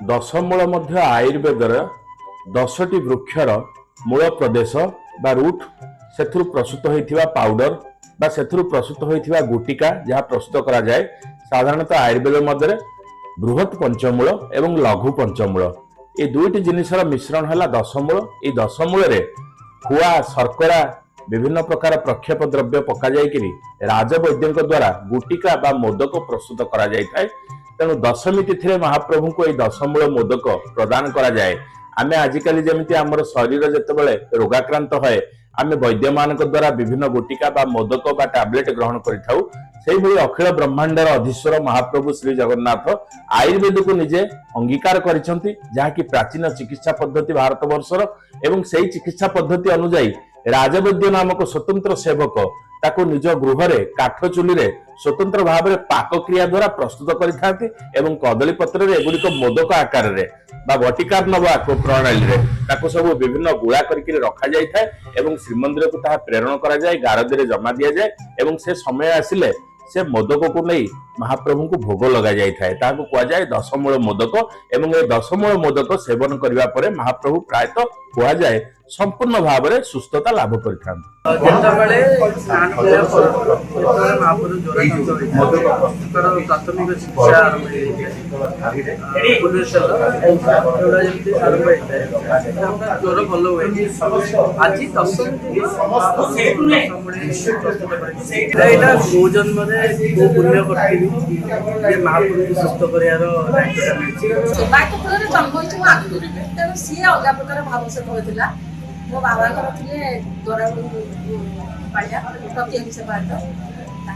दशमूल मध्य आयुर्वेदर 10टी वृक्षर मूल प्रदेश बा रूट से प्रस्तुत होता पाउडर बा से प्रस्तुत होता गुटिका जहाँ प्रस्तुत करा जाए साधारणतः आयुर्वेद मध्य बृहत पंचमूल एवं लघु पंचमूल ये दुईटी जिनिसर मिश्रण है दशमूल। ये दशमूल खुआ शर्करा विभिन्न प्रकार प्रक्षेप द्रव्य पका जाइकरी राजवैद्यों द्वारा गुटिका बा मोदक प्रस्तुत करा जाए। तेणु दशमी तिथि महाप्रभु को यह दशमूल मोदक प्रदान करा जाए। आमे आजिकल जमीती आमर शरीर जितेबाला रोगाक्रांत है आम वैद्य मान द्वारा विभिन्न गुटिका बा मोदक बा टैबलेट ग्रहण करिथाउ। सेही भली अखिल ब्रह्मांडर अधीश्वर महाप्रभु श्री जगन्नाथ आयुर्वेद को निजे अंगीकार करिसंती जहा कि प्राचीन चिकित्सा पद्धति भारत वर्षर एवं सेही चिकित्सा पद्धति अनुसार राजवैद्य नामक स्वतंत्र सेवक ताको निज गृह रे काठ चुली रे स्वतंत्र भाव में पाक क्रिया द्वारा प्रस्तुत करिथांती एवं कदली पत्र रे एगुड़िक मोदक आकार रे बा बटिकार नवा प्रणाली रे ताको सब विभिन्न गुड़ा करके रखा जाय थाए एवं श्रीमंदिर को ताहा प्रेरण करा जाय गारदी रे जमा दिया जाए एवं से समय आसिले से मोदक को नहीं महाप्रभु को भोग लगा जाय थाए ताको कुआ जाय दशमूल मोदक एवं ए दशमूल मोदक सेवन करिवा परे महाप्रभु प्रायतः कुआ जाय संपूर्ण भाव में सुस्थता लाभ कर प्राथमिक चिकित्सा ज्वर भल हुए आज यहाँ गो जन्म गो पुण्य कर महाप्रभु को सुस्थ कर मो बाबा थे द्वारा पाड़िया प्रत्येक सेवा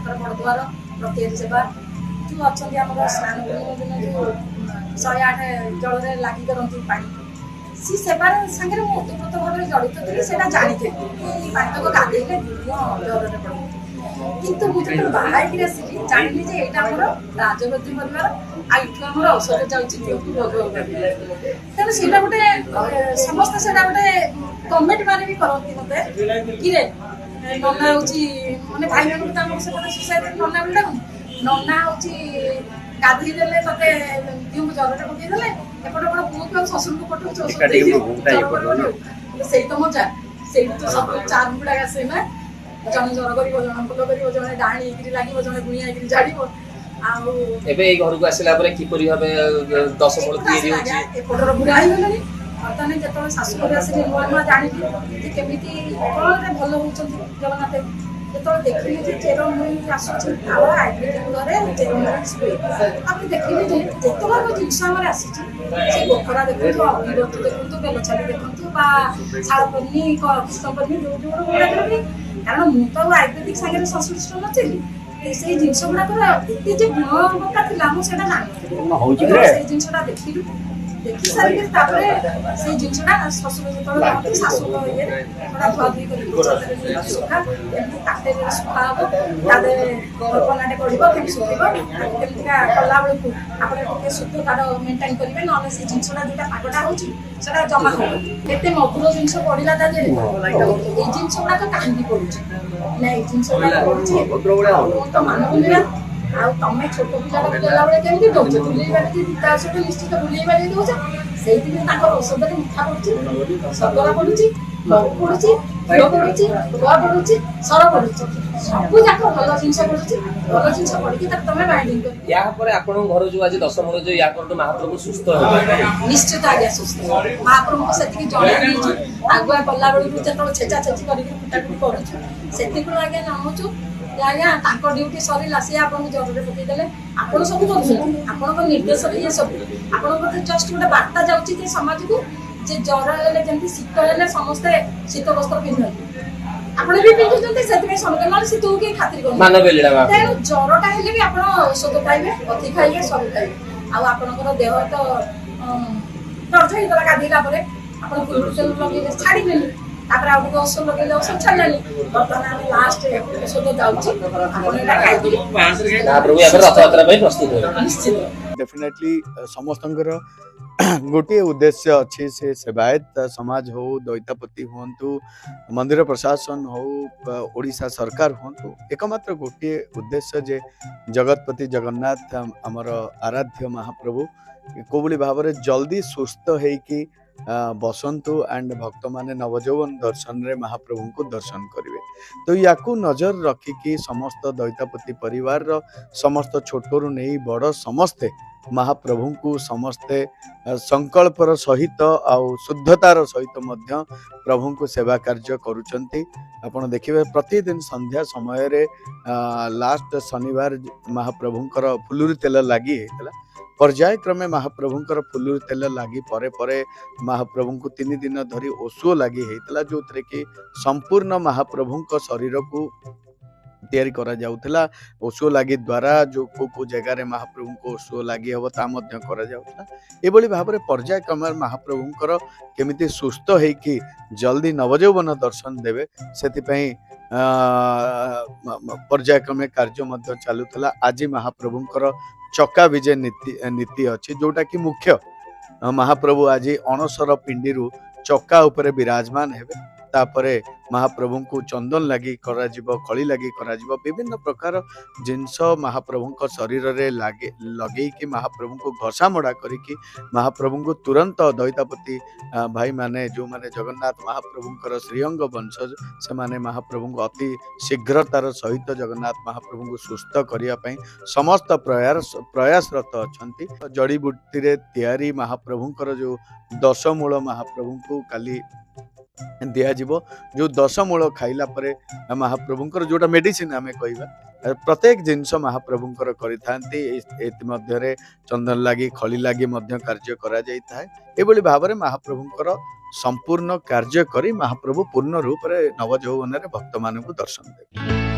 बड़ द्वार प्रत्येक सेवा जो अच्छा आम स्नान दिन जो 108 जल लगी करती पा सी सेवार सागर ओतप्रोत भाव जड़ित थी से जानी थी पातक गाधेले ज्वर पड़े किंतु मुझे बाहर आसिली जानी जे यहाँ राजवैद्य परिवार आम औषध जाऊँगी भोग तेणु से गोटे समस्त से गोटे कमेंट माने भी करती मत कि नना हूँ मैंने भाई मान सोसाइटी नना बोल नना हूँ गाधी देले ते ज्वरटा पकईदे एपटे बड़ पुआ शशुर को पठाऊ से तो मजा से तो सब चार गुड़ा आसे ना जन ज्वर कर जन फुल कर जन डाणी लगे जन गुणिया झाड़ घर को आसला दशमूल एपटर बुढ़ा हो बर्तमान जो शाशुर आसिले नुआ नुआ जानी केमी कौन भल हो जगन्नाथ जो देखिले चेरमुड़ी आसूँ आयुर्वेदिक चेरमुड़ी आप देखिले जितक जिनस आसी गोखरा देखु अग्निवती देखु बेलछाली देखु शालपनी कृष्णपनी जो जो गुड़ा भी कारण मु तो आयुर्वेदिक सागर संश्लिष्ट नचली से जिनस गुड़ाक एत गुणवत्ता था मुझे ना जिनसा देखिलु देखी सारे से जिनसा शशुर जो शाशु ये धुआ धुई कर सुखा काटे सुखा हम कल्पनाटे पड़ो सुखेब केमिका कला बेलू आप शुद्ध तार मेन्टेन करेंगे ना से जिनसा जो पागटा होता जमा हो एत मधुर जिन पड़ा ता ये जिनस गुड़ाक कहीं पड़ू ना जिनस गुड़ाक तो मानव आमे छोट पिला देला बेले केमती दौच बुलेबार विकास निश्चित बुलेबा दौच से औषध मिठा पड़ुची शर्करा पड़ुची महु पड़ुची घी पड़ुची गुआ पड़ुची सर पड़ुची सबू जाक भल जिन पड़ुची भल जिन पड़ी तुम बाइंडिंग कर घर जो आज दशमूल जो या महाप्रभु सुस्थ निश्चित आज्ञा सुस्थ महाप्रभु को से जन आगुआ कला बेलू जो छेचा छेची करटाकुटी करूँ से आज्ञा चाहूँ आज्ञा ड्यूटी सरला सी आपको जरूर पकईदे आप सब कर निर्देश ये सब आप जस्ट गोटे बार्ता जाऊँगी समाज को जे ज्वर हेल्ले जमी शीत हेल्ले समस्ते शीत वस्त्र पिंधती आपड़ भी पिंधुंट से समझ शीत को कहीं खातिर कर तेणु ज्वरटा हेल्ले भी आप औषध पाइबे कथी खाइबे सब खाइबे आपर देह तो दर्ज होगा गाधेला आप तेल लगे छाड़े औषध लगे औषध छाड़ी बर्तमान लास्ट औषध जाऊँगी रथयात्रा प्रस्तुत निश्चित डेफिनेटली समस्त गोटे उद्देश्य अच्छी से सेवायत समाज हो दैतापति हूँ मंदिर प्रशासन हो ओडिशा सरकार हूँ एकमात्र गोटे उद्देश्य जे जगतपति जगन्नाथ आमर आराध्य महाप्रभु कोबली भाव में जल्दी सुस्थ होइकी बसंतु एंड भक्त माने नवजौवन दर्शन रे महाप्रभु को दर्शन करेंगे। तो याकू नजर रखिकी समस्त दैतापति परिवार रो समस्त छोटरू नहीं बड़ समस्ते महाप्रभु को समस्ते संकल्पर सहित आउ शुद्धतार सहित मध्य प्रभु को सेवा कार्य करुचंती। आपण देखिबे प्रतिदिन संध्या समय रे लास्ट शनिवार महाप्रभुंकर फुलुरी तेल लागी हेतला पर्यायक्रमे महाप्रभुंकर फुलुरी तेल लागी परे परे महाप्रभु को 3 दिन धरी ओसुओ लागी हेतला जो कि संपूर्ण महाप्रभुंक शरीर को तैयारी करा जाउथला। ओसुओ लागी द्वारा जो को जगह रे महाप्रभु को ओसुओ लागी हबो ता मध्य करा जाउथला। एबोली भाबरे पर्यायक्रमे महाप्रभुंकर केमिति सुस्थ हेकी जल्दी नवजौवन दर्शन देवे सेति पई पर्यायक्रमे कार्य मध्य चालुथला। आज महाप्रभुंकर चक्का विजय नीति अच्छी जोटा कि मुख्य महाप्रभु आज अणसर पिंडी चक्का उपरे विराजमान हेबे तापरे महाप्रभु को चंदन लगी करा जिवो खली लगी करा जिवो विभिन्न प्रकार जिनस महाप्रभु शरीर रे लागे लगे कि महाप्रभु को घसा मड़ा करिकी महाप्रभु को तुरंत दैतापति भाई माने जो माने जगन्नाथ महाप्रभुंकर श्रीअंग वंशज से माने महाप्रभु को अति शीघ्रतार सहित जगन्नाथ महाप्रभु को सुस्थ करिया पई समस्त प्रयासरत अछंती। जड़ी बूटी रे तैयारी महाप्रभुंकर जो 10 मूल महाप्रभु को काली दिया जीवो जो 10 मूल खाइला परे महाप्रभुंकर जोटा मेडिसिन आमे कहबा प्रत्येक जिनस महाप्रभुंकर करिथांती एति मध्य रे चंदन लागी खली लागी मध्य कार्य करा जाई थाए। एबोली भाव रे महाप्रभुंकर संपूर्ण कार्य करी महाप्रभु पूर्ण रूप रे नवजौवन रे भक्त मानकु दर्शन देबे।